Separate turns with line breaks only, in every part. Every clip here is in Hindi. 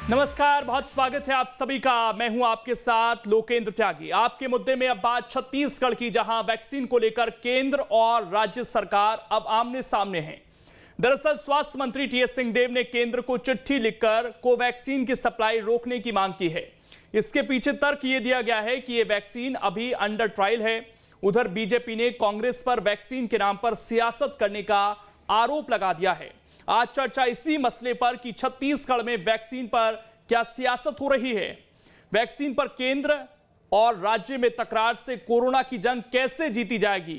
नमस्कार, बहुत स्वागत है आप सभी का। मैं हूं आपके साथ लोकेंद्र त्यागी। आपके मुद्दे में अब बात छत्तीसगढ़ की, जहां वैक्सीन को लेकर केंद्र और राज्य सरकार अब आमने सामने हैं। दरअसल स्वास्थ्य मंत्री टीएस सिंहदेव ने केंद्र को चिट्ठी लिखकर कोवैक्सीन की सप्लाई रोकने की मांग की है। इसके पीछे तर्क यह दिया गया है कि यह वैक्सीन अभी अंडर ट्रायल है। उधर बीजेपी ने कांग्रेस पर वैक्सीन के नाम पर सियासत करने का आरोप लगा दिया है। आज चर्चा इसी मसले पर कि छत्तीसगढ़ में वैक्सीन पर क्या सियासत हो रही है, वैक्सीन पर केंद्र और राज्य में तकरार से कोरोना की जंग कैसे जीती जाएगी,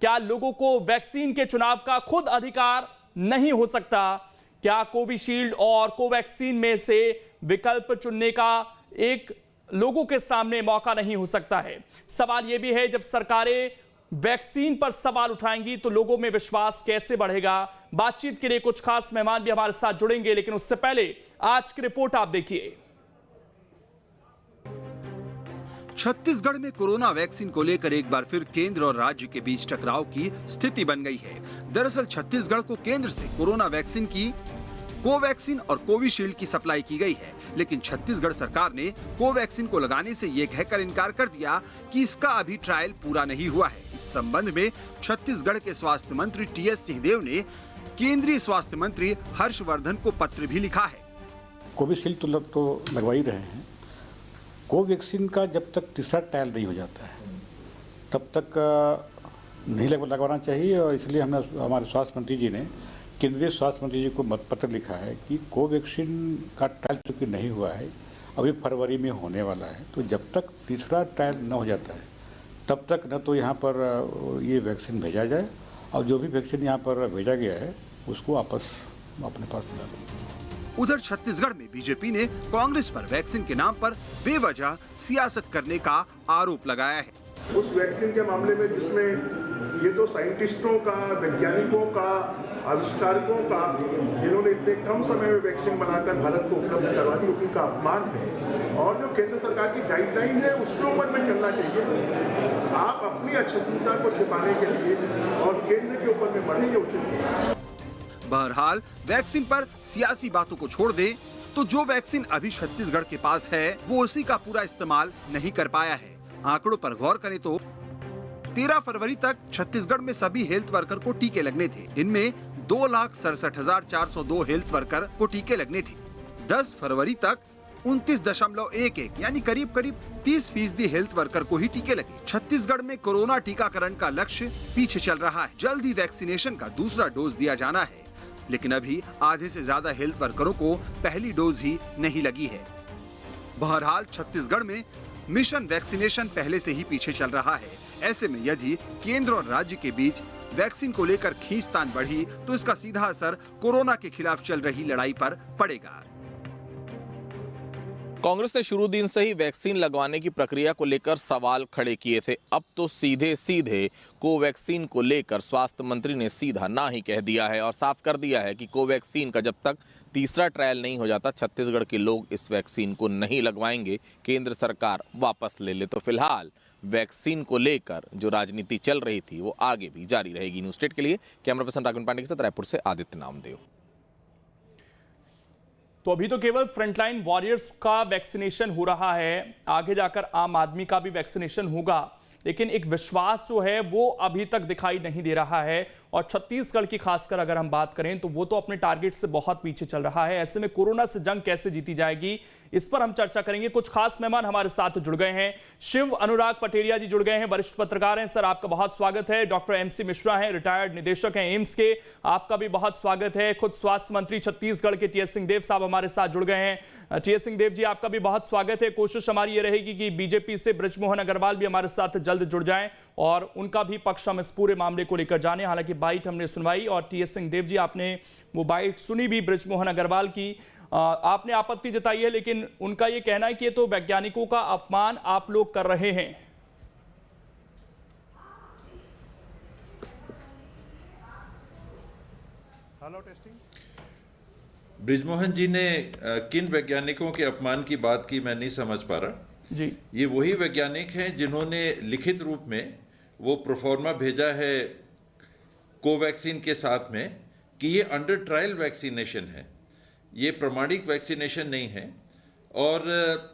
क्या लोगों को वैक्सीन के चुनाव का खुद अधिकार नहीं हो सकता, क्या कोविशील्ड और कोवैक्सीन में से विकल्प चुनने का एक लोगों के सामने मौका नहीं हो सकता है। सवाल यह भी है, जब सरकारें वैक्सीन पर सवाल उठाएंगी तो लोगों में विश्वास कैसे बढ़ेगा। बातचीत के लिए कुछ खास मेहमान भी हमारे साथ जुड़ेंगे, लेकिन उससे पहले आज की रिपोर्ट आप देखिए।
छत्तीसगढ़ में कोरोना वैक्सीन को लेकर एक बार फिर केंद्र और राज्य के बीच टकराव की स्थिति बन गई है। दरअसल छत्तीसगढ़ को केंद्र से कोरोना वैक्सीन की कोवैक्सीन और कोविशील्ड की सप्लाई की गई है, लेकिन छत्तीसगढ़ सरकार ने कोवैक्सीन को लगाने से ये कहकर इनकार कर दिया कि इसका अभी ट्रायल पूरा नहीं हुआ है। इस संबंध में छत्तीसगढ़ के स्वास्थ्य मंत्री टीएस सिंहदेव ने केंद्रीय स्वास्थ्य मंत्री हर्षवर्धन को पत्र भी लिखा है।
कोविशील्ड तो लगवा ही रहे हैं। कोवैक्सीन का जब तक तीसरा ट्रायल नहीं हो जाता है तब तक नहीं लगवाना चाहिए, और इसलिए हमने हमारे स्वास्थ्य मंत्री जी ने केंद्रीय स्वास्थ्य मंत्री जी को पत्र लिखा है कि कोवैक्सीन का ट्रायल चूँकि नहीं हुआ है, अभी फरवरी में होने वाला है, तो जब तक तीसरा ट्रायल न हो जाता है तब तक न तो यहाँ पर ये वैक्सीन भेजा जाए, और जो भी वैक्सीन यहाँ पर भेजा गया है उसको वापस अपने पास मिला दो।
उधर छत्तीसगढ़ में बीजेपी ने कांग्रेस पर वैक्सीन के नाम पर बेवजह सियासत करने का आरोप लगाया है।
उस वैक्सीन के मामले में जिसमें ये तो साइंटिस्टों का, वैज्ञानिकों का, आविष्कारकों का, इन्होंने इतने कम समय में वैक्सीन बनाकर भारत को उपलब्ध करवा दी, उनका अपमान है। और जो केंद्र सरकार की गाइडलाइन है उसके ऊपर में चलना चाहिए। आप अपनी अक्षमता को छिपाने के लिए और केंद्र के ऊपर में बढ़ेंगे उचित नहीं।
बहरहाल वैक्सीन पर सियासी बातों को छोड़ दे तो जो वैक्सीन अभी छत्तीसगढ़ के पास है वो उसी का पूरा इस्तेमाल नहीं कर पाया है। आंकड़ों पर गौर करें तो 13 फरवरी तक छत्तीसगढ़ में सभी हेल्थ वर्कर को टीके लगने थे। इनमें 2,67,402 हेल्थ वर्कर को टीके लगने थे। 10 फरवरी तक 29.11 यानी करीब 30% हेल्थ वर्कर को ही टीके लगे। छत्तीसगढ़ में कोरोना टीकाकरण का लक्ष्य पीछे चल रहा है। जल्द ही वैक्सीनेशन का दूसरा डोज दिया जाना है, लेकिन अभी आधे से ज्यादा हेल्थ वर्करों को पहली डोज ही नहीं लगी है। बहरहाल छत्तीसगढ़ में मिशन वैक्सीनेशन पहले से ही पीछे चल रहा है। ऐसे में यदि केंद्र और राज्य के बीच वैक्सीन को लेकर खींचतान बढ़ी तो इसका सीधा असर कोरोना के खिलाफ चल रही लड़ाई पर पड़ेगा।
कांग्रेस ने शुरू दिन से ही वैक्सीन लगवाने की प्रक्रिया को लेकर सवाल खड़े किए थे। अब तो सीधे कोवैक्सीन को लेकर स्वास्थ्य मंत्री ने सीधा ना ही कह दिया है और साफ कर दिया है कि कोवैक्सीन का जब तक तीसरा ट्रायल नहीं हो जाता छत्तीसगढ़ के लोग इस वैक्सीन को नहीं लगवाएंगे, केंद्र सरकार वापस ले ले। तो फिलहाल वैक्सीन को लेकर जो राजनीति चल रही थी वो आगे भी जारी रहेगी। न्यूज स्टेट के लिए कैमरा पर्सन राघवन पांडे के साथ रायपुर से आदित्य नामदेव।
तो अभी तो केवल फ्रंटलाइन वॉरियर्स का वैक्सीनेशन हो रहा है, आगे जाकर आम आदमी का भी वैक्सीनेशन होगा, लेकिन एक विश्वास जो है वो अभी तक दिखाई नहीं दे रहा है। और छत्तीसगढ़ की खासकर अगर हम बात करें तो वो तो अपने टारगेट से बहुत पीछे चल रहा है। ऐसे में कोरोना से जंग कैसे जीती जाएगी, इस पर हम चर्चा करेंगे। कुछ खास मेहमान हमारे साथ जुड़ गए हैं। शिव अनुराग पटेरिया जी जुड़ गए हैं, वरिष्ठ पत्रकार हैं। सर, आपका बहुत स्वागत है। डॉक्टर एमसी मिश्रा हैं, रिटायर्ड निदेशक हैं एम्स के, आपका भी बहुत स्वागत है। खुद स्वास्थ्य मंत्री छत्तीसगढ़ के टीएस सिंहदेव साहब हमारे साथ जुड़ गए हैं। टीएस सिंहदेव जी, आपका भी बहुत स्वागत है। कोशिश हमारी ये रहेगी कि बीजेपी से बृजमोहन अग्रवाल भी हमारे साथ जल्द जुड़ जाएं और उनका भी पक्ष हम इस पूरे मामले को लेकर जाने। हालांकि बाइट हमने सुनवाई और टीएस सिंहदेव जी आपने वो बाइट सुनी भी बृजमोहन अग्रवाल की, आपने आपत्ति जताई है, लेकिन उनका ये कहना है कि ये तो वैज्ञानिकों का अपमान आप लोग कर रहे हैं।
Hello testing.
बृजमोहन जी ने किन वैज्ञानिकों के अपमान की बात की मैं नहीं समझ पा रहा
जी।
ये वही वैज्ञानिक हैं जिन्होंने लिखित रूप में वो प्रोफॉर्मा भेजा है कोवैक्सीन के साथ में कि ये अंडर ट्रायल वैक्सीनेशन है, ये प्रमाणिक वैक्सीनेशन नहीं है। और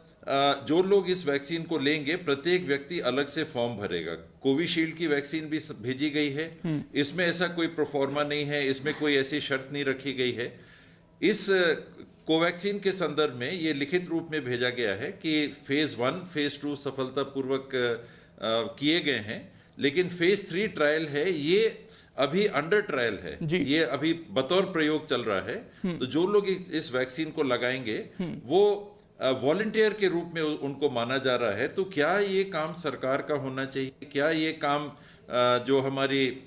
जो लोग इस वैक्सीन को लेंगे प्रत्येक व्यक्ति अलग से फॉर्म भरेगा। कोविशील्ड की वैक्सीन भी भेजी गई है, इसमें ऐसा कोई प्रोफॉर्मा नहीं है, इसमें कोई ऐसी शर्त नहीं रखी गई है। इस कोवैक्सीन के संदर्भ में ये लिखित रूप में भेजा गया है कि फेज 1 फेज 2 सफलतापूर्वक किए गए हैं, लेकिन फेज 3 ट्रायल है, ये अभी अंडर ट्रायल है, ये अभी बतौर प्रयोग चल रहा है। तो जो लोग इस वैक्सीन को लगाएंगे वो वॉलंटियर के रूप में उनको माना जा रहा है। तो क्या ये काम सरकार का होना चाहिए? क्या ये काम जो हमारी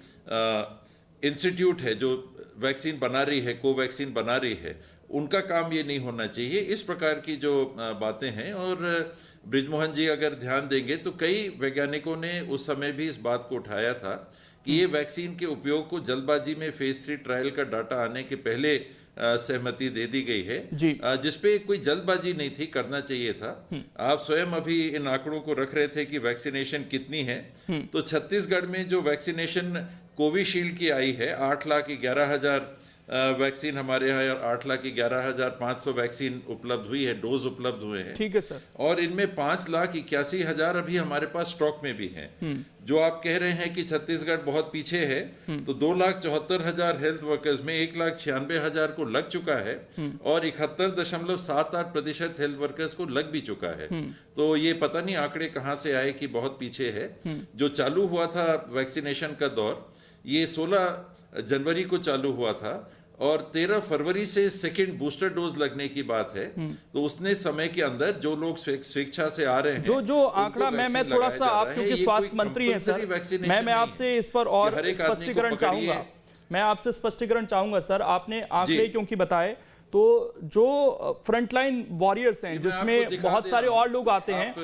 इंस्टीट्यूट है जो वैक्सीन बना रही है, कोवैक्सीन बना रही है, उनका काम ये नहीं होना चाहिए? इस प्रकार की जो बातें हैं। और बृजमोहन जी अगर ध्यान देंगे तो कई वैज्ञानिकों ने उस समय भी इस बात को उठाया था कि ये वैक्सीन के उपयोग को जल्दबाजी में फेज 3 ट्रायल का डाटा आने के पहले सहमति दे दी गई है, जिसपे कोई जल्दबाजी नहीं थी, करना चाहिए था। आप स्वयं अभी इन आंकड़ों को रख रहे थे कि वैक्सीनेशन कितनी है। तो छत्तीसगढ़ में जो वैक्सीनेशन कोविशील्ड की आई है 8,11,000 वैक्सीन हमारे यहाँ 8,11,500 वैक्सीन उपलब्ध हुई है, डोज उपलब्ध हुए हैं।
ठीक है सर। और
इनमें 5,81,000 अभी हमारे पास स्टॉक में भी हैं। जो आप कह रहे हैं कि छत्तीसगढ़ बहुत पीछे है, तो 2,74,000 हेल्थ वर्कर्स में 1,96,000 को लग चुका है और 71.78% हेल्थ वर्कर्स को लग भी चुका है। तो ये पता नहीं आंकड़े कहाँ से आए कि बहुत पीछे है। जो चालू हुआ था वैक्सीनेशन का दौर, ये 16 जनवरी को चालू हुआ था और 13 फरवरी से सेकंड बूस्टर डोज लगने की बात है। तो उसने समय के अंदर जो लोग स्वेच्छा से आ रहे हैं,
जो आंकड़ा मैं थोड़ा सा, आप क्योंकि स्वास्थ्य मंत्री हैं सर, मैं आपसे इस पर और स्पष्टीकरण चाहूंगा। मैं आपसे स्पष्टीकरण चाहूंगा सर। आपने आंकड़े क्योंकि बताए, तो जो फ्रंटलाइन वॉरियर्स हैं जिसमें बहुत सारे और लोग आते हैं,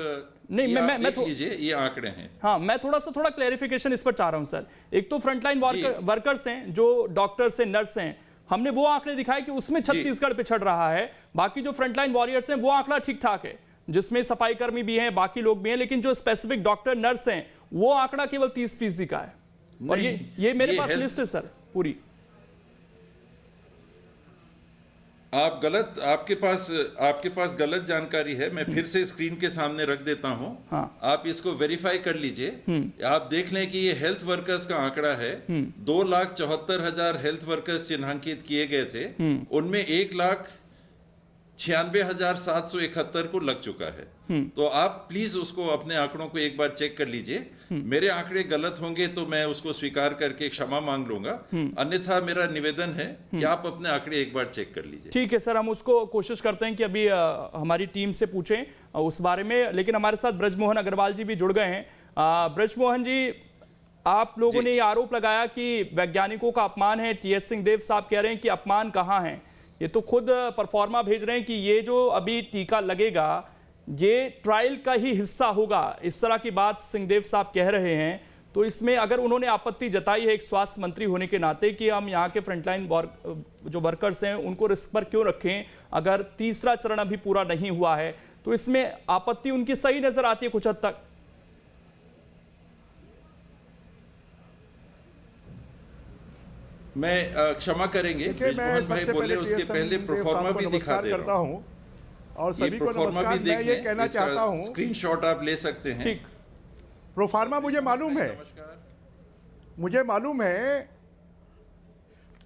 नहीं मैं
लीजिए ये आंकड़े हैं।
हाँ, मैं थोड़ा क्लैरिफिकेशन इस पर चाह रहा हूं सर। एक तो फ्रंटलाइन वर्कर्स हैं जो डॉक्टर्स हैं, नर्स हैं, हमने वो आंकड़े दिखाए कि उसमें छत्तीसगढ़ पिछड़ रहा है। बाकी जो फ्रंटलाइन वॉरियर्स हैं वो आंकड़ा ठीक ठाक है, जिसमें सफाई कर्मी भी हैं, बाकी लोग भी हैं, लेकिन जो स्पेसिफिक डॉक्टर नर्स हैं वो आंकड़ा केवल 30% का है। और ये मेरे पास लिस्ट है सर पूरी।
आपके पास गलत जानकारी है। मैं फिर से स्क्रीन के सामने रख देता हूं। आप इसको वेरीफाई कर लीजिए। आप देख लें कि ये हेल्थ वर्कर्स का आंकड़ा है। 2,74,000 हेल्थ वर्कर्स चिन्हांकित किए गए थे, उनमें 1,96,771 को लग चुका है। तो आप प्लीज उसको अपने आंकड़ों को एक बार चेक कर लीजिए। मेरे आंकड़े गलत होंगे तो मैं उसको स्वीकार करके क्षमा मांग लूंगा, अन्यथा मेरा निवेदन है कि आप अपने आंकड़े एक बार चेक कर लीजिए।
ठीक है सर, हम उसको कोशिश करते हैं कि अभी हमारी टीम से पूछें उस बारे में। लेकिन हमारे साथ ब्रजमोहन अग्रवाल जी भी जुड़ गए हैं। ब्रजमोहन जी, आप लोगों ने ये आरोप लगाया कि वैज्ञानिकों का अपमान है। टीएस सिंहदेव साहब कह रहे हैं कि अपमान कहाँ है, ये तो खुद परफॉर्मा भेज रहे हैं कि ये जो अभी टीका लगेगा ये ट्रायल का ही हिस्सा होगा, इस तरह की बात सिंहदेव साहब कह रहे हैं। तो इसमें अगर उन्होंने आपत्ति जताई है एक स्वास्थ्य मंत्री होने के नाते कि हम यहाँ के फ्रंटलाइन जो वर्कर्स हैं उनको रिस्क पर क्यों रखें अगर तीसरा चरण अभी पूरा नहीं हुआ है, तो इसमें आपत्ति उनकी सही नजर आती है कुछ हद तक।
मैं क्षमा करेंगे, ब्रजमोहन भाई बोले उसके पहले प्रोफार्मा भी दिखा दे रहा हूं।
और सभी को नमस्कार। मैं ये कहना चाहता हूं,
स्क्रीनशॉट आप ले सकते हैं।
प्रोफार्मा मुझे मालूम है,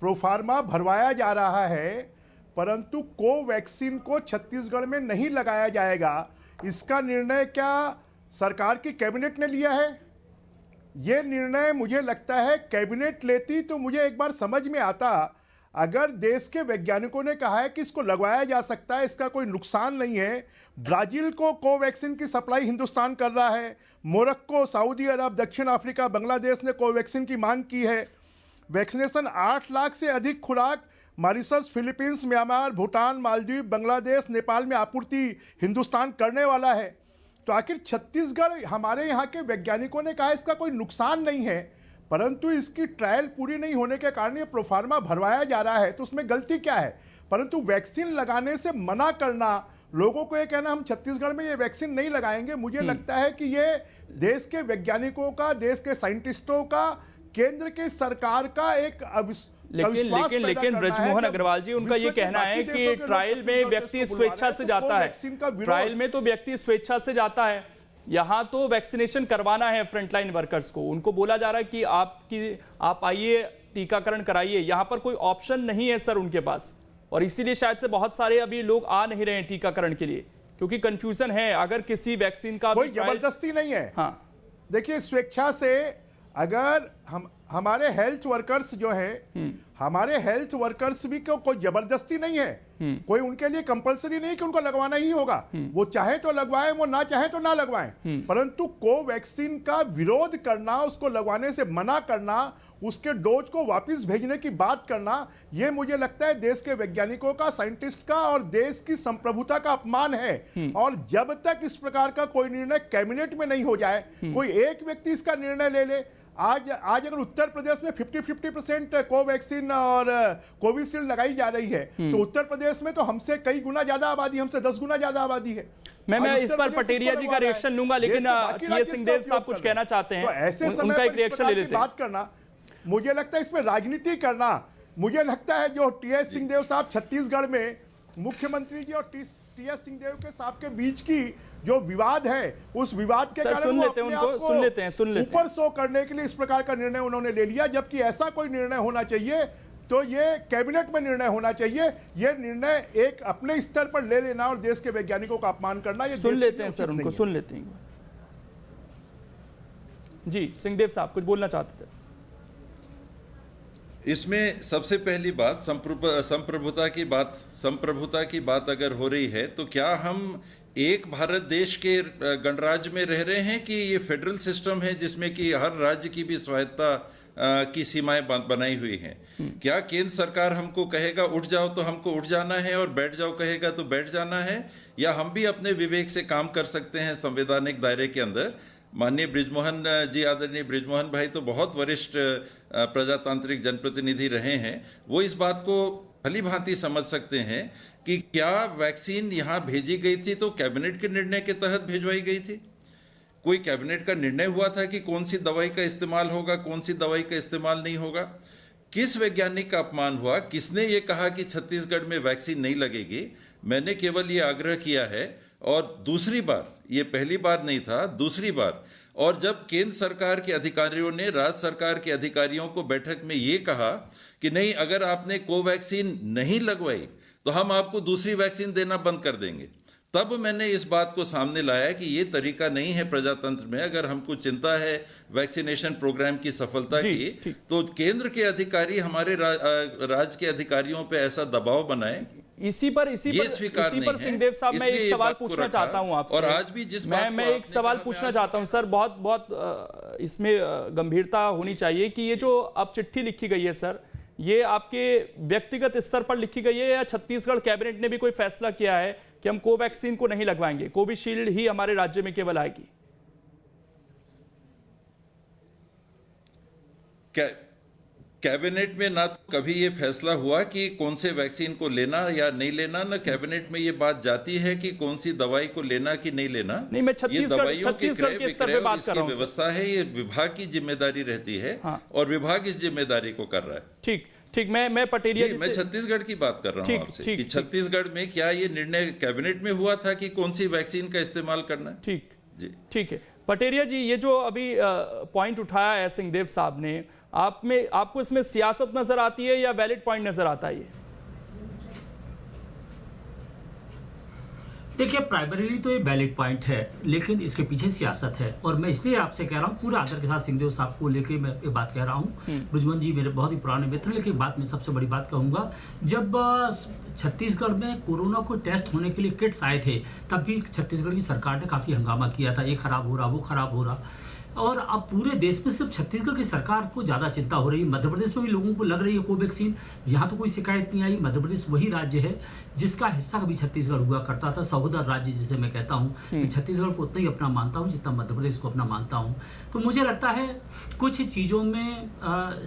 प्रोफार्मा भरवाया जा रहा है, परंतु कोवैक्सीन को छत्तीसगढ़ में नहीं लगाया जाएगा। इसका निर्णय क्या सरकार की कैबिनेट ने लिया है? यह निर्णय मुझे लगता है कैबिनेट लेती तो मुझे एक बार समझ में आता। अगर देश के वैज्ञानिकों ने कहा है कि इसको लगवाया जा सकता है, इसका कोई नुकसान नहीं है। ब्राजील को कोवैक्सीन की सप्लाई हिंदुस्तान कर रहा है। मोरक्को, सऊदी अरब, दक्षिण अफ्रीका, बांग्लादेश ने कोवैक्सीन की मांग की है। वैक्सीनेशन 8 लाख से अधिक खुराक Mauritius, Philippines, Myanmar, Bhutan, Maldives, Bangladesh, Nepal में आपूर्ति हिंदुस्तान करने वाला है। तो आखिर छत्तीसगढ़, हमारे यहाँ के वैज्ञानिकों ने कहा इसका कोई नुकसान नहीं है, परंतु इसकी ट्रायल पूरी नहीं होने के कारण ये प्रोफार्मा भरवाया जा रहा है। तो उसमें गलती क्या है? परंतु वैक्सीन लगाने से मना करना, लोगों को ये कहना हम छत्तीसगढ़ में ये वैक्सीन नहीं लगाएंगे, मुझे लगता है कि ये देश के वैज्ञानिकों का, देश के साइंटिस्टों का, केंद्र के सरकार का एक
लेकिन ब्रजमोहन अग्रवाल जी, उनका ये कहना है कि ट्रायल में व्यक्ति स्वेच्छा से जाता है, ट्रायल में तो व्यक्ति स्वेच्छा से जाता है, यहाँ तो वैक्सीनेशन करवाना है फ्रंटलाइन वर्कर्स को, उनको बोला जा रहा है कि आप आइए टीकाकरण कराइए, यहाँ पर कोई ऑप्शन नहीं है सर उनके पास, और इसीलिए शायद से बहुत सारे अभी लोग आ नहीं रहे हैं टीकाकरण के लिए, क्योंकि कंफ्यूजन है। अगर किसी वैक्सीन का
कोई जबरदस्ती नहीं है।
हाँ,
देखिए, स्वेच्छा से अगर हमारे हेल्थ वर्कर्स जो है, हमारे हेल्थ वर्कर्स भी कोई जबरदस्ती नहीं है, कोई उनके लिए कंपलसरी नहीं कि उनको लगवाना ही होगा, वो चाहे तो लगवाएं, वो ना चाहे तो ना लगवाएं, परंतु कोवैक्सीन का विरोध करना, उसको लगवाने से मना करना, उसके डोज को वापस भेजने की बात करना, ये मुझे लगता है देश के वैज्ञानिकों का, साइंटिस्ट का और देश की संप्रभुता का अपमान है। और जब तक इस प्रकार का कोई निर्णय कैबिनेट में नहीं हो जाए, कोई एक व्यक्ति इसका निर्णय ले ले, आज अगर उत्तर प्रदेश में 50% कोवैक्सीन और कोविशील्ड लगाई जा रही है, तो उत्तर प्रदेश में तो हमसे कई गुना ज्यादा आबादी, हमसे 10 गुना ज्यादा आबादी है।
मैं इस पर पटेरिया जी का रिएक्शन लूंगा, लेकिन टी एस सिंहदेव साहब कुछ कहना चाहते हैं,
तो ऐसे समय
उनका एक
पर
रिएक्शन ले लेते हैं।
बात करना, मुझे लगता है इसमें राजनीति करना, मुझे लगता है जो टी एस सिंहदेव साहब छत्तीसगढ़ में मुख्यमंत्री जी और टी एस सिंहदेव के साहब के बीच की जो विवाद है, उस विवाद के कारण
सुन लेते हैं
ऊपर सो करने के लिए इस प्रकार का निर्णय उन्होंने ले लिया, जबकि ऐसा कोई निर्णय होना चाहिए तो ये कैबिनेट में निर्णय होना चाहिए। ये निर्णय एक अपने स्तर पर ले लेना और देश के वैज्ञानिकों का अपमान करना, ये
सुन लेते हैं सर, उनको सुन लेते हैं। जी सिंहदेव साहब कुछ बोलना चाहते थे।
इसमें सबसे पहली बात संप्रभुता की बात अगर हो रही है, तो क्या हम एक भारत देश के गणराज्य में रह रहे हैं कि ये फेडरल सिस्टम है जिसमें कि हर राज्य की भी स्वायत्ता की सीमाएं बनाई हुई हैं? क्या केंद्र सरकार हमको कहेगा उठ जाओ तो हमको उठ जाना है और बैठ जाओ कहेगा तो बैठ जाना है, या हम भी अपने विवेक से काम कर सकते हैं संवैधानिक दायरे के अंदर? माननीय बृजमोहन जी, आदरणीय बृजमोहन भाई तो बहुत वरिष्ठ प्रजातांत्रिक जनप्रतिनिधि रहे हैं, वो इस बात को भली भांति समझ सकते हैं कि क्या वैक्सीन यहाँ भेजी गई थी तो कैबिनेट के निर्णय के तहत भेजवाई गई थी? कोई कैबिनेट का निर्णय हुआ था कि कौन सी दवाई का इस्तेमाल होगा, कौन सी दवाई का इस्तेमाल नहीं होगा? किस वैज्ञानिक का अपमान हुआ? किसने ये कहा कि छत्तीसगढ़ में वैक्सीन नहीं लगेगी? मैंने केवल ये आग्रह किया है, और दूसरी बार, ये पहली बार नहीं था, दूसरी बार, और जब केंद्र सरकार के अधिकारियों ने राज्य सरकार के अधिकारियों को बैठक में ये कहा कि नहीं, अगर आपने कोवैक्सीन नहीं लगवाई तो हम आपको दूसरी वैक्सीन देना बंद कर देंगे, तब मैंने इस बात को सामने लाया कि ये तरीका नहीं है प्रजातंत्र में। अगर हमको चिंता है वैक्सीनेशन प्रोग्राम की सफलता की, तो केंद्र के अधिकारी हमारे राज्य के अधिकारियों पे ऐसा दबाव बनाए।
इसी पर सिंहदेव साहब मैं एक सवाल पूछना चाहता हूं आपसे,
और आज भी जिस बात
मैं एक सवाल पूछना चाहता हूं सर, बहुत इसमें गंभीरता होनी चाहिए कि ये जो अब चिट्ठी लिखी गई है सर, ये आपके व्यक्तिगत स्तर पर लिखी गई है या छत्तीसगढ़ कैबिनेट ने भी कोई फैसला किया है कि हम कोवैक्सीन को नहीं लगवाएंगे, कोविशील्ड ही हमारे राज्य में केवल आएगी?
कैबिनेट में ना तो कभी ये फैसला हुआ कि कौन से वैक्सीन को लेना या नहीं लेना, ना कैबिनेट में ये बात जाती है कि कौन सी दवाई को लेना कि नहीं लेना।
नहीं, मैं
ये दवाइयों के क्रय
के स्तर पे बात कर रहा हूं।
व्यवस्था है, ये विभाग की जिम्मेदारी रहती है। हाँ। और विभाग इस जिम्मेदारी को कर रहा है।
ठीक, मैं पटेरिया जी,
मैं छत्तीसगढ़ की बात कर रहा हूँ आपसे कि छत्तीसगढ़ में क्या ये निर्णय कैबिनेट में हुआ था कि कौन सी वैक्सीन का इस्तेमाल करना है?
ठीक जी, ठीक है। पटेरिया जी, ये जो अभी पॉइंट उठाया है सिंहदेव साहब ने, आपको इसमें सियासत नजर आती है या वैलिड पॉइंट नजर आता है?
देखिए, प्राइमरीली तो ये वैलिड पॉइंट है, लेकिन इसके पीछे सियासत है, और मैं इसलिए आपसे कह रहा हूँ, पूरा आदर के साथ सिंहदेव साहब को लेके मैं ये बात कह रहा हूँ। बृजमोहन जी मेरे बहुत ही पुराने मित्र, लेकिन एक बात मैं सबसे बड़ी बात कहूँगा, जब छत्तीसगढ़ में कोरोना को टेस्ट होने के लिए किट्स आए थे, तब भी छत्तीसगढ़ की सरकार ने काफ़ी हंगामा किया था, ये खराब हो रहा, वो खराब हो रहा, और अब पूरे देश में सिर्फ छत्तीसगढ़ की सरकार को ज़्यादा चिंता हो रही है। मध्य प्रदेश में भी लोगों को लग रही है कोवैक्सीन, यहाँ तो कोई शिकायत नहीं आई। मध्य प्रदेश वही राज्य है जिसका हिस्सा कभी छत्तीसगढ़ हुआ करता था, सहोदर राज्य जिसे मैं कहता हूँ। मैं छत्तीसगढ़ को उतना ही अपना मानता हूँ जितना मध्य प्रदेश को अपना मानता हूँ। तो मुझे लगता है कुछ चीज़ों में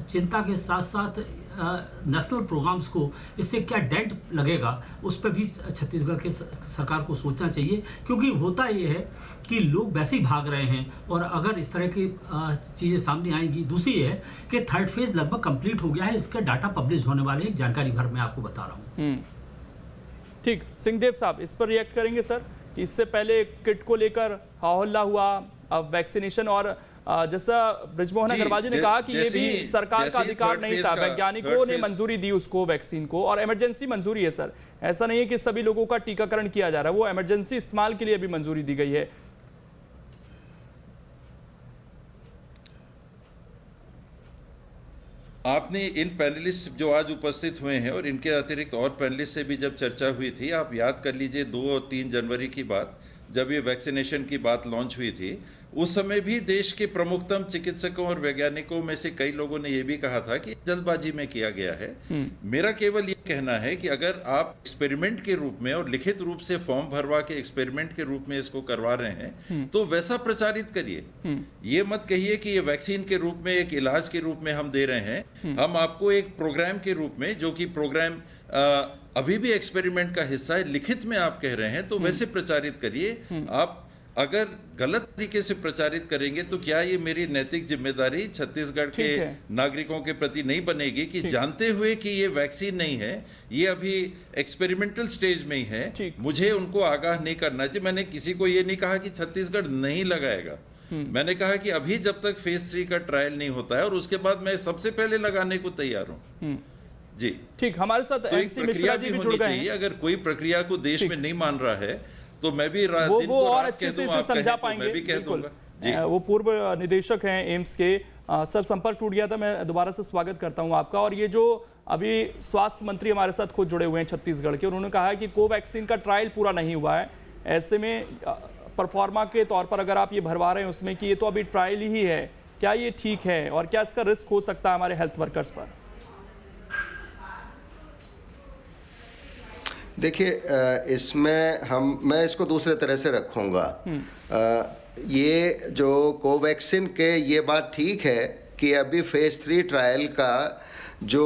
चिंता के साथ साथ नेशनल प्रोग्राम्स को इससे क्या डेंट लगेगा, उस पर भी छत्तीसगढ़ के सरकार को सोचना चाहिए। क्योंकि होता ये है कि लोग वैसे ही भाग रहे हैं, और अगर इस तरह की चीज़ें सामने आएंगी। दूसरी ये है कि थर्ड फेज लगभग कंप्लीट हो गया है, इसका डाटा पब्लिश होने वाले हैं, जानकारी भर मैं आपको बता रहा हूँ।
ठीक, सिंहदेव साहब इस पर रिएक्ट करेंगे सर कि इससे पहले किट को लेकर हल्ला हुआ, अब वैक्सीनेशन, और जैसा ब्रिजमोहन अग्रवाल जी ने कहा कि ये भी सरकार का अधिकार नहीं था, वैज्ञानिकों ने मंजूरी दी उसको वैक्सीन को, और इमरजेंसी मंजूरी है सर, ऐसा नहीं है कि सभी लोगों का टीकाकरण किया जा रहा है, वो इमरजेंसी इस्तेमाल के लिए भी मंजूरी दी गई है।
आपने इन पैनलिस्ट जो आज उपस्थित हुए हैं और इनके अतिरिक्त और पैनलिस्ट से भी जब चर्चा हुई थी, आप याद कर लीजिए 2 और 3 जनवरी की बात, जब ये वैक्सीनेशन की बात लॉन्च हुई थी, उस समय भी देश के प्रमुखतम चिकित्सकों और वैज्ञानिकों में से कई लोगों ने यह भी कहा था कि जल्दबाजी में किया गया है। मेरा केवल ये कहना है कि अगर आप एक्सपेरिमेंट के रूप में और लिखित रूप से फॉर्म भरवा के एक्सपेरिमेंट के रूप में इसको करवा रहे हैं तो वैसा प्रचारित करिए। ये मत कहिए कि ये वैक्सीन के रूप में, एक इलाज के रूप में हम दे रहे हैं। हम आपको एक प्रोग्राम के रूप में, जो कि प्रोग्राम अभी भी एक्सपेरिमेंट का हिस्सा है, लिखित में आप कह रहे हैं तो वैसे प्रचारित करिए। आप अगर गलत तरीके से प्रचारित करेंगे तो क्या ये मेरी नैतिक जिम्मेदारी छत्तीसगढ़ के नागरिकों के प्रति नहीं बनेगी कि जानते हुए कि ये वैक्सीन नहीं है, ये अभी एक्सपेरिमेंटल स्टेज में ही है, मुझे उनको आगाह नहीं करना चाहिए। मैंने किसी को ये नहीं कहा कि छत्तीसगढ़ नहीं लगाएगा, मैंने कहा कि अभी जब तक फेज 3 का ट्रायल नहीं होता है और उसके बाद मैं सबसे पहले लगाने को तैयार हूँ जी।
ठीक, हमारे साथ
तो एक प्रक्रिया भी होनी चाहिए। अगर कोई प्रक्रिया को देश में नहीं मान रहा है तो मैं भी
वो और अच्छे से समझा पाएंगे।
मैं भी कह दूंगा जी।
वो पूर्व निदेशक हैं एम्स के। सर, संपर्क टूट गया था, मैं दोबारा से स्वागत करता हूं आपका। और ये जो अभी स्वास्थ्य मंत्री हमारे साथ खुद जुड़े हुए हैं छत्तीसगढ़ के, उन्होंने कहा है कि कोवैक्सीन का ट्रायल पूरा नहीं हुआ है, ऐसे में परफॉर्मा के तौर पर अगर आप ये भरवा रहे हैं उसमें कि ये तो अभी ट्रायल ही है, क्या ये ठीक है और क्या इसका रिस्क हो सकता है हमारे हेल्थ वर्कर्स पर?
देखिए, इसमें मैं इसको दूसरे तरह से रखूँगा। ये जो कोवैक्सीन के, ये बात ठीक है कि अभी फेज 3 ट्रायल का जो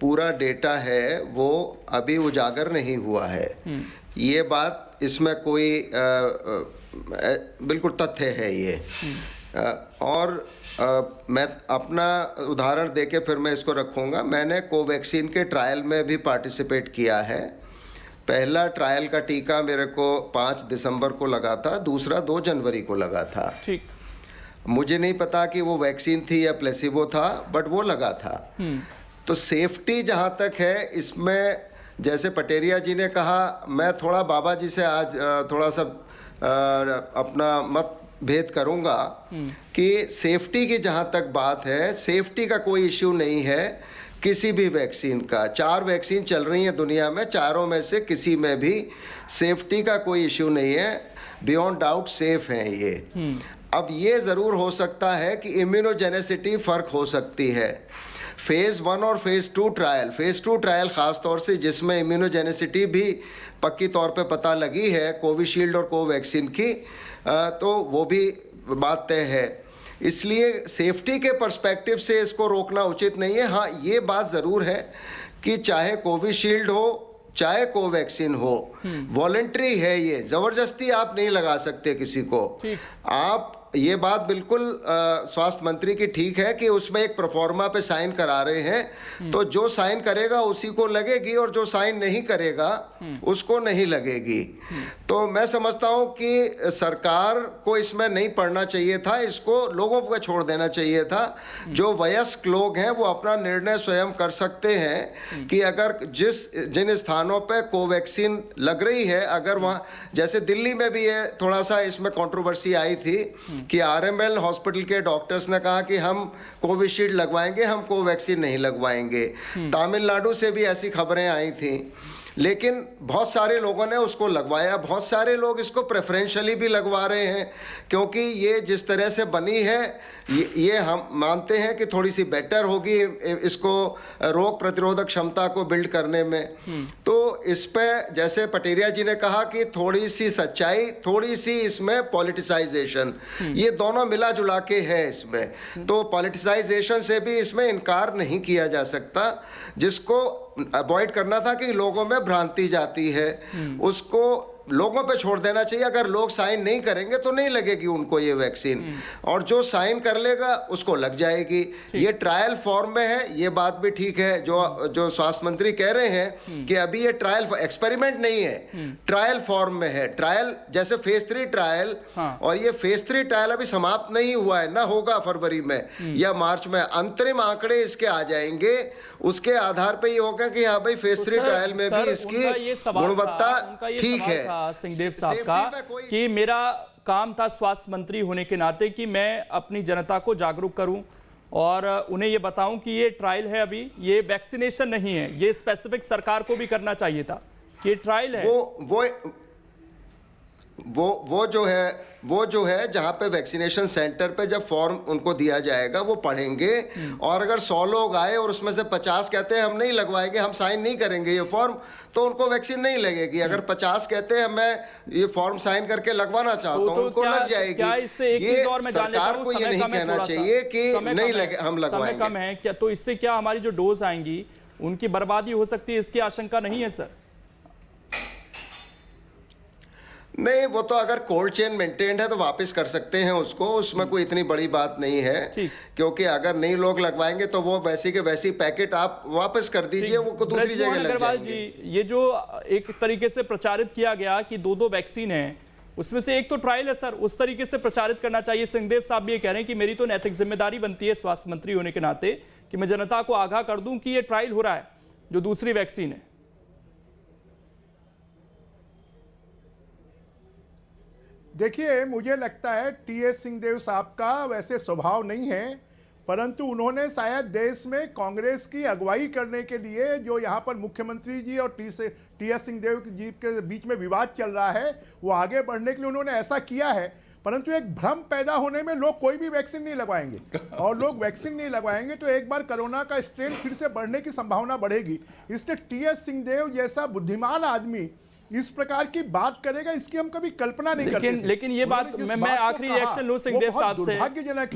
पूरा डेटा है वो अभी उजागर नहीं हुआ है। ये बात, इसमें कोई बिल्कुल तथ्य है ये। और मैं अपना उदाहरण देके फिर मैं इसको रखूँगा। मैंने कोवैक्सीन के ट्रायल में भी पार्टिसिपेट किया है। पहला ट्रायल का टीका मेरे को 5 दिसंबर को लगा था, दूसरा 2 जनवरी को लगा था।
ठीक,
मुझे नहीं पता कि वो वैक्सीन थी या प्लेसिबो था, बट वो लगा था। तो सेफ्टी जहाँ तक है इसमें, जैसे पटेरिया जी ने कहा, मैं थोड़ा बाबा जी से आज थोड़ा सा अपना मत भेद करूँगा कि सेफ्टी की जहाँ तक बात है, सेफ्टी का कोई इश्यू नहीं है किसी भी वैक्सीन का। 4 वैक्सीन चल रही हैं दुनिया में, चारों में से किसी में भी सेफ्टी का कोई इश्यू नहीं है, बियॉन्ड डाउट सेफ हैं ये। अब ये ज़रूर हो सकता है कि इम्यूनोजेनेसिटी फ़र्क हो सकती है। फेज़ 1 और फेज़ 2 ट्रायल, फेज़ 2 ट्रायल ख़ास तौर से जिसमें इम्यूनोजेनेसिटी भी पक्की तौर पे पता लगी है कोविशील्ड और कोवैक्सीन की, तो वो भी बात तय है। इसलिए सेफ्टी के पर्सपेक्टिव से इसको रोकना उचित नहीं है। हाँ, ये बात ज़रूर है कि चाहे कोविशील्ड हो चाहे कोवैक्सीन हो, वॉलंटरी है ये, ज़बरदस्ती आप नहीं लगा सकते किसी को। आप, ये बात बिल्कुल स्वास्थ्य मंत्री की ठीक है कि उसमें एक प्रोफॉर्मा पे साइन करा रहे हैं, तो जो साइन करेगा उसी को लगेगी और जो साइन नहीं करेगा उसको नहीं लगेगी। तो मैं समझता हूं कि सरकार को इसमें नहीं पड़ना चाहिए था, इसको लोगों को छोड़ देना चाहिए था। जो वयस्क लोग हैं वो अपना निर्णय स्वयं कर सकते हैं कि अगर जिन स्थानों पे कोवैक्सीन लग रही है, अगर वहाँ, जैसे दिल्ली में भी ये थोड़ा सा इसमें कंट्रोवर्सी आई थी कि आरएमएल हॉस्पिटल के डॉक्टर्स ने कहा कि हम कोविशील्ड लगवाएंगे, हम कोवैक्सीन नहीं लगवाएंगे। तमिलनाडु से भी ऐसी खबरें आई थी। लेकिन बहुत सारे लोगों ने उसको लगवाया, बहुत सारे लोग इसको प्रेफरेंशियली भी लगवा रहे हैं, क्योंकि ये जिस तरह से बनी है ये हम मानते हैं कि थोड़ी सी बेटर होगी इसको रोग प्रतिरोधक क्षमता को बिल्ड करने में। तो इस पे जैसे पटेरिया जी ने कहा कि थोड़ी सी सच्चाई, थोड़ी सी इसमें पॉलिटिसाइजेशन, ये दोनों मिला जुला के है इसमें। तो पॉलिटिसाइजेशन से भी इसमें इनकार नहीं किया जा सकता। जिसको अवॉइड करना था कि लोगों में भ्रांति जाती है, उसको लोगों पे छोड़ देना चाहिए। अगर लोग साइन नहीं करेंगे तो नहीं लगेगी उनको ये वैक्सीन, और जो साइन कर लेगा उसको लग जाएगी। ये ट्रायल फॉर्म में है, ये बात भी ठीक है जो स्वास्थ्य मंत्री कह रहे हैं कि अभी ये ट्रायल एक्सपेरिमेंट नहीं है, ट्रायल फॉर्म में है। ट्रायल जैसे फेज 3 ट्रायल, और ये फेज 3 ट्रायल अभी समाप्त नहीं हुआ है, ना होगा फरवरी में या मार्च में। अंतरिम आंकड़े इसके आ जाएंगे, उसके आधार पर ये होगा कि हाँ भाई फेज 3 ट्रायल में भी इसकी गुणवत्ता ठीक है।
सिंहदेव साहब का कि मेरा काम था स्वास्थ्य मंत्री होने के नाते कि मैं अपनी जनता को जागरूक करूं और उन्हें ये बताऊं कि ये ट्रायल है, अभी ये वैक्सीनेशन नहीं है। ये स्पेसिफिक सरकार को भी करना चाहिए था कि ये ट्रायल है। वो जो है जहां पे वैक्सीनेशन सेंटर पे जब फॉर्म उनको दिया जाएगा वो पढ़ेंगे, और अगर 100 लोग आए और उसमें से 50 कहते हैं हम नहीं लगवाएंगे, हम साइन नहीं करेंगे ये फॉर्म, तो उनको वैक्सीन नहीं लगेगी। अगर 50 कहते हैं मैं ये फॉर्म साइन करके लगवाना चाहता हूं, उनको लग जाएगी। ये सरकार को ये नहीं कहना चाहिए कि नहीं लगे, हम लगवाएंगे। समय कम है क्या? तो इससे क्या हमारी जो डोज आएंगी उनकी बर्बादी हो सकती है, इसकी आशंका नहीं है सर?
नहीं, वो तो अगर कोल्ड चेन मेंटेन्ड है तो वापस कर सकते हैं उसको, उसमें कोई इतनी बड़ी बात नहीं है। क्योंकि अगर नहीं लोग लगवाएंगे तो वो वैसी के वैसी पैकेट आप वापस कर दीजिए, वो दूसरी जगह लग जाएंगे।
ये जो एक तरीके से प्रचारित किया गया कि 2 वैक्सीन है, उसमें से एक तो ट्रायल है सर, उस तरीके से प्रचारित करना चाहिए। सिंहदेव साहब भी ये कह रहे हैं कि मेरी तो नैतिक जिम्मेदारी बनती है स्वास्थ्य मंत्री होने के नाते कि मैं जनता को आगाह कर दूं कि ये ट्रायल हो रहा है जो दूसरी वैक्सीन है।
देखिए, मुझे लगता है टीएस सिंहदेव साहब का वैसे स्वभाव नहीं है, परंतु उन्होंने शायद देश में कांग्रेस की अगुवाई करने के लिए, जो यहाँ पर मुख्यमंत्री जी और टीएस सिंहदेव जी के बीच में विवाद चल रहा है, वो आगे बढ़ने के लिए उन्होंने ऐसा किया है। परंतु एक भ्रम पैदा होने में लोग कोई भी वैक्सीन नहीं लगवाएंगे, और लोग वैक्सीन नहीं लगवाएंगे तो एक बार कोरोना का स्ट्रेन फिर से बढ़ने की संभावना बढ़ेगी। इसलिए टीएस सिंहदेव जैसा बुद्धिमान आदमी इस प्रकार की बात करेगा, इसकी हम कभी कल्पना नहीं करते थे।
लेकिन ये बात मैं आखिरी रिएक्शन लूं सिंहदेव साहब से,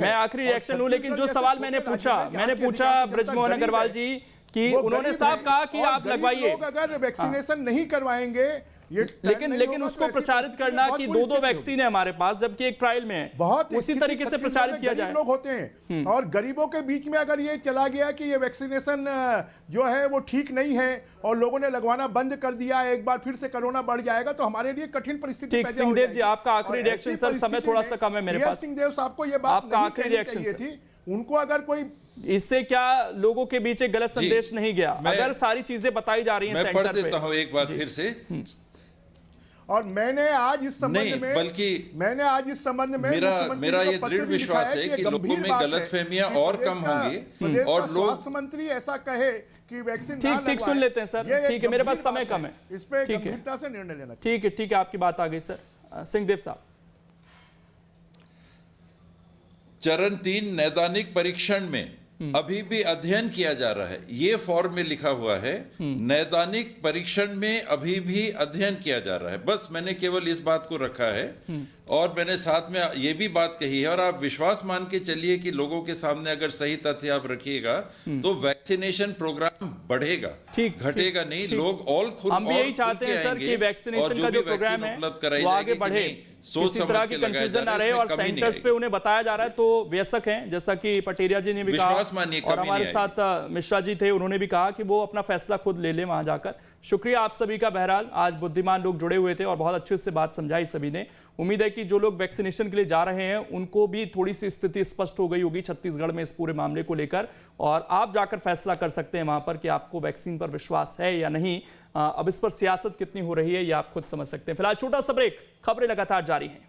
मैं आखिरी रिएक्शन लूं, लेकिन जो सवाल मैंने पूछा बृजमोहन अग्रवाल जी कि उन्होंने साफ कहा कि आप लगवाइए।
अगर वैक्सीनेशन नहीं करवाएंगे,
लेकिन उसको प्रचारित करना कि 2 वैक्सीन है हमारे पास, जबकि एक ट्रायल में है,
बहुत
उसी तरीके से प्रचारित किया जाए।
लोग होते हैं और गरीबों के बीच में अगर ये चला गया कि ये वैक्सीनेशन जो है वो ठीक नहीं है और लोगों ने लगवाना बंद कर दिया, एक बार फिर से कोरोना बढ़ जाएगा तो हमारे लिए कठिन परिस्थिति पैदा हो जाएगी।
सिंहदेव जी, आपका आखिरी रिएक्शन सर, समय थोड़ा सा कम है मेरे पास।
सिंहदेव साहब को ये बात नहीं कहनी चाहिए थी, उनको अगर कोई
इससे क्या लोगों के बीच एक गलत संदेश नहीं गया? अगर सारी चीजें बताई जा रही हैं सेंटर पे।
मैं पढ़ देता हूं एक बार फिर से।
और मैंने आज इस संबंध में
मेरा ये दृढ़ विश्वास है कि लोगों में गलतफहमियां और कम होंगी और लोग
स्वास्थ्य मंत्री ऐसा कहे कि वैक्सीन
ठीक सुन लेते हैं सर, ठीक है, मेरे पास समय कम है,
इस पे गंभीरता से निर्णय लेना।
ठीक है, आपकी बात आ गई सर। सिंहदेव साहब,
चरण 3 नैदानिक परीक्षण में अभी भी अध्ययन किया जा रहा है। ये फॉर्म में लिखा हुआ है, नैदानिक परीक्षण में अभी भी अध्ययन किया जा रहा है। बस मैंने केवल इस बात को रखा है और मैंने साथ में ये भी बात कही है, और आप विश्वास मान के चलिए कि लोगों के सामने अगर सही तथ्य आप रखिएगा तो वैक्सीनेशन प्रोग्राम बढ़ेगा, घटेगा नहीं। लोग
हम भी यही चाहते हैं सर कि वैक्सीनेशन का जो प्रोग्राम है वो आगे बढ़े, किसी तरह की कंफ्यूजन ना रहे, और सेंटर्स पे उन्हें बताया जा रहा है तो वयस्क हैं, जैसा कि पटेरिया जी ने भी कहा, और हमारे साथ मिश्रा जी थे, उन्होंने भी कहा कि वो अपना फैसला खुद ले ले वहां जाकर। शुक्रिया आप सभी का। बहरहाल आज बुद्धिमान लोग जुड़े हुए थे और बहुत अच्छे से बात समझाई सभी ने। उम्मीद है कि जो लोग वैक्सीनेशन के लिए जा रहे हैं उनको भी थोड़ी सी स्थिति स्पष्ट हो गई होगी छत्तीसगढ़ में इस पूरे मामले को लेकर, और आप जाकर फैसला कर सकते हैं वहां पर कि आपको वैक्सीन पर विश्वास है या नहीं। अब इस पर सियासत कितनी हो रही है ये आप खुद समझ सकते हैं। फिलहाल छोटा सा ब्रेक, खबरें लगातार जारी हैं।